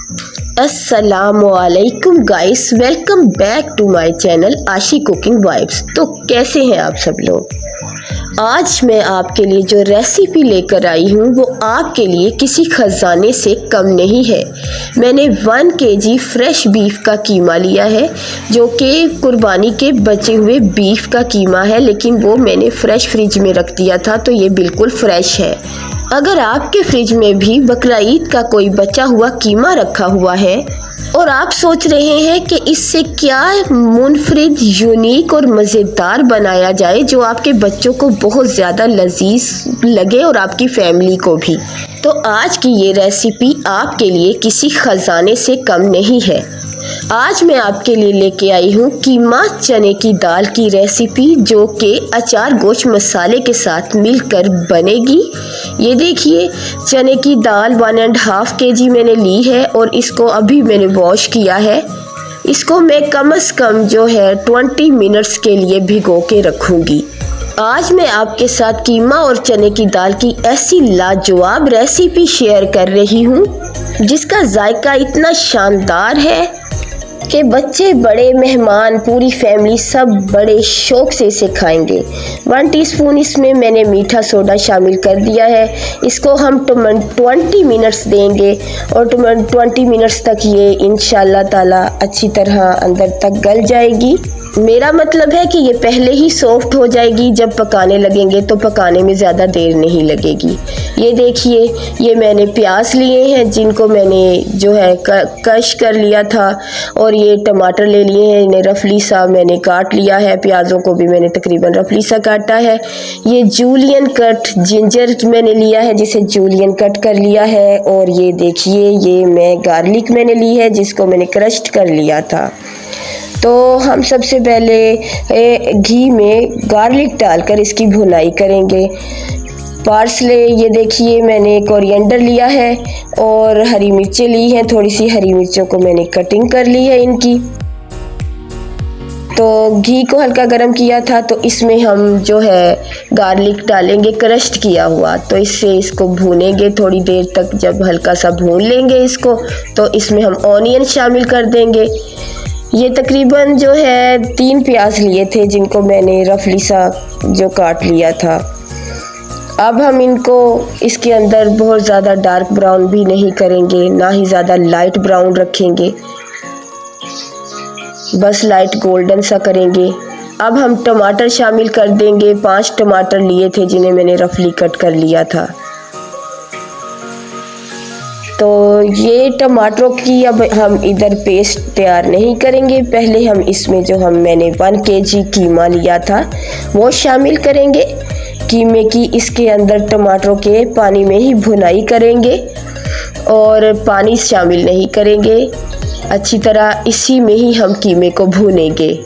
अस्सलामुअलैकुम guys, welcome back to my channel Aashi cooking vibes. तो कैसे हैं आप सब लोग। आज मैं आपके लिए जो रेसिपी लेकर आई हूँ वो आपके लिए किसी खजाने से कम नहीं है। मैंने 1 केजी फ्रेश बीफ का कीमा लिया है, जो कि कुर्बानी के बचे हुए बीफ का कीमा है, लेकिन वो मैंने फ्रेश फ्रिज में रख दिया था, तो ये बिल्कुल फ्रेश है। अगर आपके फ्रिज में भी बकरा ईद का कोई बचा हुआ कीमा रखा हुआ है और आप सोच रहे हैं कि इससे क्या मुनफरिद, यूनिक और मज़ेदार बनाया जाए जो आपके बच्चों को बहुत ज़्यादा लजीज लगे और आपकी फैमिली को भी, तो आज की ये रेसिपी आपके लिए किसी खजाने से कम नहीं है। आज मैं आपके लिए लेके आई हूँ कीमा चने की दाल की रेसिपी, जो कि अचार गोश्त मसाले के साथ मिलकर बनेगी। ये देखिए, चने की दाल 1.5 केजी मैंने ली है और इसको अभी मैंने वॉश किया है। इसको मैं कम से कम जो है 20 मिनट्स के लिए भिगो के रखूँगी। आज मैं आपके साथ कीमा और चने की दाल की ऐसी लाजवाब रेसिपी शेयर कर रही हूँ जिसका जायका इतना शानदार है कि बच्चे, बड़े, मेहमान, पूरी फैमिली सब बड़े शौक से इसे खाएंगे। 1 टीस्पून इसमें मैंने मीठा सोडा शामिल कर दिया है। इसको हम 20 मिनट्स देंगे और 20 मिनट्स तक ये इंशाल्लाह ताला अच्छी तरह अंदर तक गल जाएगी। मेरा मतलब है कि ये पहले ही सॉफ्ट हो जाएगी, जब पकाने लगेंगे तो पकाने में ज़्यादा देर नहीं लगेगी। ये देखिए, ये मैंने प्याज लिए हैं जिनको मैंने जो है कश कर लिया था, और ये टमाटर ले लिए हैं, इन्हें रफली सा मैंने काट लिया है। प्याज़ों को भी मैंने तकरीबन रफली सा काटा है। ये जूलियन कट जिंजर मैंने लिया है, जिसे जूलियन कट कर लिया है। और ये देखिए, ये मैं गार्लिक मैंने ली है जिसको मैंने क्रश्ड कर लिया था। तो हम सबसे पहले घी में गार्लिक डालकर इसकी भुनाई करेंगे। पार्सले, ये देखिए मैंने कोरिएंडर लिया है और हरी मिर्चें ली हैं। थोड़ी सी हरी मिर्चों को मैंने कटिंग कर ली है इनकी। तो घी को हल्का गरम किया था, तो इसमें हम जो है गार्लिक डालेंगे क्रश्ड किया हुआ। तो इससे इसको भूनेंगे थोड़ी देर तक। जब हल्का सा भून लेंगे इसको, तो इसमें हम ऑनियन शामिल कर देंगे। ये तकरीबन जो है 3 प्याज लिए थे जिनको मैंने रफली सा जो काट लिया था। अब हम इनको इसके अंदर बहुत ज़्यादा डार्क ब्राउन भी नहीं करेंगे, ना ही ज़्यादा लाइट ब्राउन रखेंगे, बस लाइट गोल्डन सा करेंगे। अब हम टमाटर शामिल कर देंगे। 5 टमाटर लिए थे जिन्हें मैंने रफली कट कर लिया था। तो ये टमाटरों की अब हम इधर पेस्ट तैयार नहीं करेंगे। पहले हम इसमें जो मैंने 1 केजी कीमा लिया था वो शामिल करेंगे। कीमे की इसके अंदर टमाटरों के पानी में ही भुनाई करेंगे और पानी शामिल नहीं करेंगे। अच्छी तरह इसी में ही हम कीमे को भूनेंगे।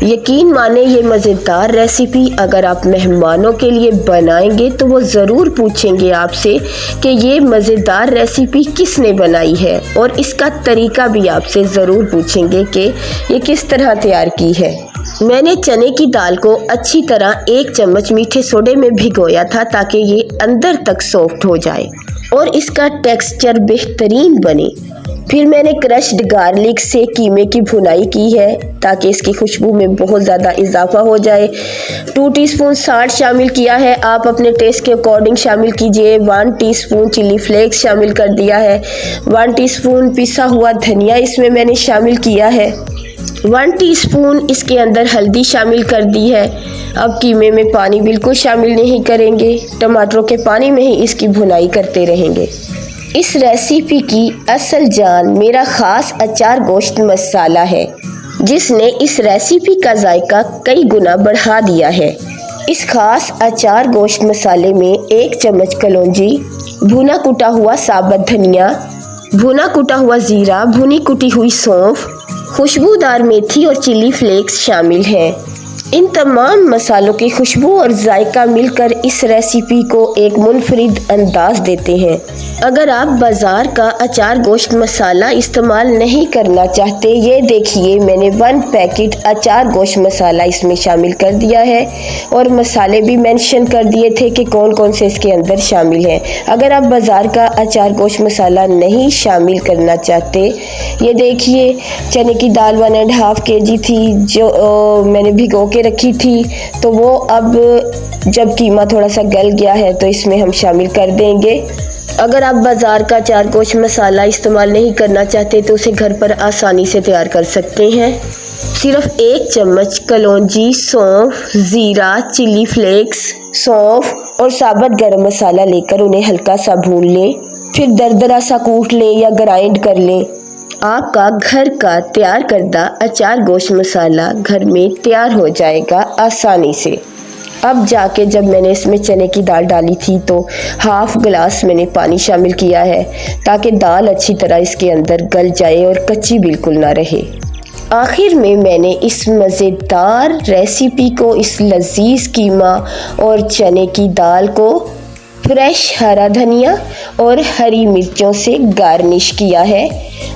यकीन माने, ये मज़ेदार रेसिपी अगर आप मेहमानों के लिए बनाएंगे तो वो ज़रूर पूछेंगे आपसे कि ये मज़ेदार रेसिपी किसने बनाई है, और इसका तरीका भी आपसे ज़रूर पूछेंगे कि ये किस तरह तैयार की है। मैंने चने की दाल को अच्छी तरह 1 चम्मच मीठे सोडे में भिगोया था ताकि ये अंदर तक सॉफ्ट हो जाए और इसका टेक्सचर बेहतरीन बने। फिर मैंने क्रश्ड गार्लिक से कीमे की भुनाई की है ताकि इसकी खुशबू में बहुत ज़्यादा इजाफा हो जाए। 2 टीस्पून साल्ट शामिल किया है, आप अपने टेस्ट के अकॉर्डिंग शामिल कीजिए। 1 टीस्पून चिली फ्लेक्स शामिल कर दिया है। 1 टीस्पून पिसा हुआ धनिया इसमें मैंने शामिल किया है। 1 टीस्पून इसके अंदर हल्दी शामिल कर दी है। अब कीमे में पानी बिल्कुल शामिल नहीं करेंगे, टमाटरों के पानी में ही इसकी भुनाई करते रहेंगे। इस रेसिपी की असल जान मेरा ख़ास अचार गोश्त मसाला है, जिसने इस रेसिपी का जायका कई गुना बढ़ा दिया है। इस खास अचार गोश्त मसाले में 1 चम्मच कलौंजी, भुना कुटा हुआ साबुत धनिया, भुना कुटा हुआ ज़ीरा, भुनी कुटी हुई सौंफ, खुशबूदार मेथी और चिली फ्लेक्स शामिल हैं। इन तमाम मसालों की खुशबू और जायका मिलकर इस रेसिपी को एक मुनफरिद अंदाज देते हैं। अगर आप बाज़ार का अचार गोश्त मसाला इस्तेमाल नहीं करना चाहते, ये देखिए मैंने 1 पैकेट अचार गोश्त मसाला इसमें शामिल कर दिया है और मसाले भी मेंशन कर दिए थे कि कौन कौन से इसके अंदर शामिल हैं। अगर आप बाज़ार का अचार गोश्त मसाला नहीं शामिल करना चाहते, ये देखिए चने की दाल 1.5 kg थी जो मैंने भिगो के रखी थी, तो वो अब जब कीमा थोड़ा सा गल गया है तो इसमें हम शामिल कर देंगे। अगर आप बाज़ार का अचार गोश्त मसाला इस्तेमाल नहीं करना चाहते तो उसे घर पर आसानी से तैयार कर सकते हैं। सिर्फ 1 चम्मच कलौंजी, सौंफ, ज़ीरा, चिली फ्लेक्स, सौंफ और साबुत गरम मसाला लेकर उन्हें हल्का सा भून लें, फिर दरदरा सा कूट लें या ग्राइंड कर लें। आपका घर का तैयार करदा अचार गोश्त मसाला घर में तैयार हो जाएगा आसानी से। अब जाके जब मैंने इसमें चने की दाल डाली थी तो 1/2 गिलास मैंने पानी शामिल किया है ताकि दाल अच्छी तरह इसके अंदर गल जाए और कच्ची बिल्कुल ना रहे। आखिर में मैंने इस मज़ेदार रेसिपी को, इस लजीज कीमा और चने की दाल को फ्रेश हरा धनिया और हरी मिर्चों से गार्निश किया है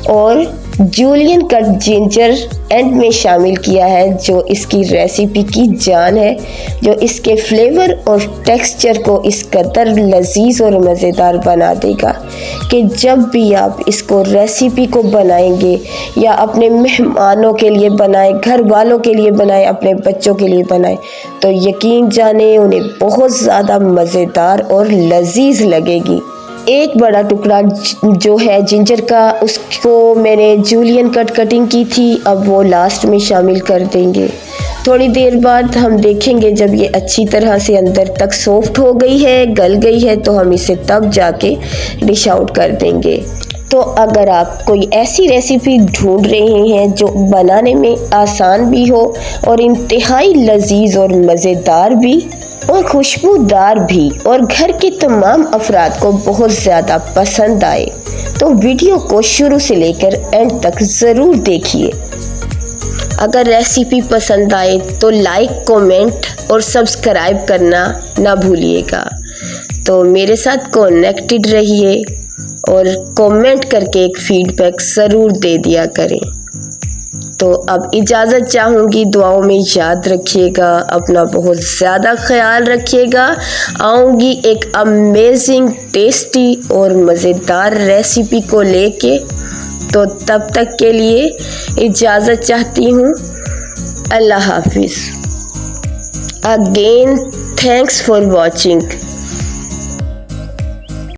और जूलियन कट जिंजर एंड में शामिल किया है, जो इसकी रेसिपी की जान है, जो इसके फ्लेवर और टेक्सचर को इस कदर लजीज और मज़ेदार बना देगा कि जब भी आप इसको रेसिपी को बनाएंगे या अपने मेहमानों के लिए बनाएं, घर वालों के लिए बनाएं, अपने बच्चों के लिए बनाएं, तो यकीन जाने उन्हें बहुत ज़्यादा मज़ेदार और लजीज लगेगी। 1 बड़ा टुकड़ा जो है जिंजर का, उसको मैंने जूलियन कटिंग की थी, अब वो लास्ट में शामिल कर देंगे। थोड़ी देर बाद हम देखेंगे जब ये अच्छी तरह से अंदर तक सॉफ्ट हो गई है, गल गई है, तो हम इसे तब जाके डिश आउट कर देंगे। तो अगर आप कोई ऐसी रेसिपी ढूंढ रहे हैं जो बनाने में आसान भी हो और इंतहाई लजीज और मज़ेदार भी और खुशबूदार भी और घर के तमाम अफराद को बहुत ज़्यादा पसंद आए, तो वीडियो को शुरू से लेकर एंड तक ज़रूर देखिए। अगर रेसिपी पसंद आए तो लाइक, कमेंट और सब्सक्राइब करना ना भूलिएगा। तो मेरे साथ कनेक्टेड रहिए और कमेंट करके एक फीडबैक ज़रूर दे दिया करें। तो अब इजाज़त चाहूँगी, दुआओं में याद रखिएगा, अपना बहुत ज़्यादा ख्याल रखिएगा। आऊँगी एक अमेजिंग, टेस्टी और मज़ेदार रेसिपी को लेके, तो तब तक के लिए इजाज़त चाहती हूँ। अल्लाह हाफिज़। Again thanks for watching.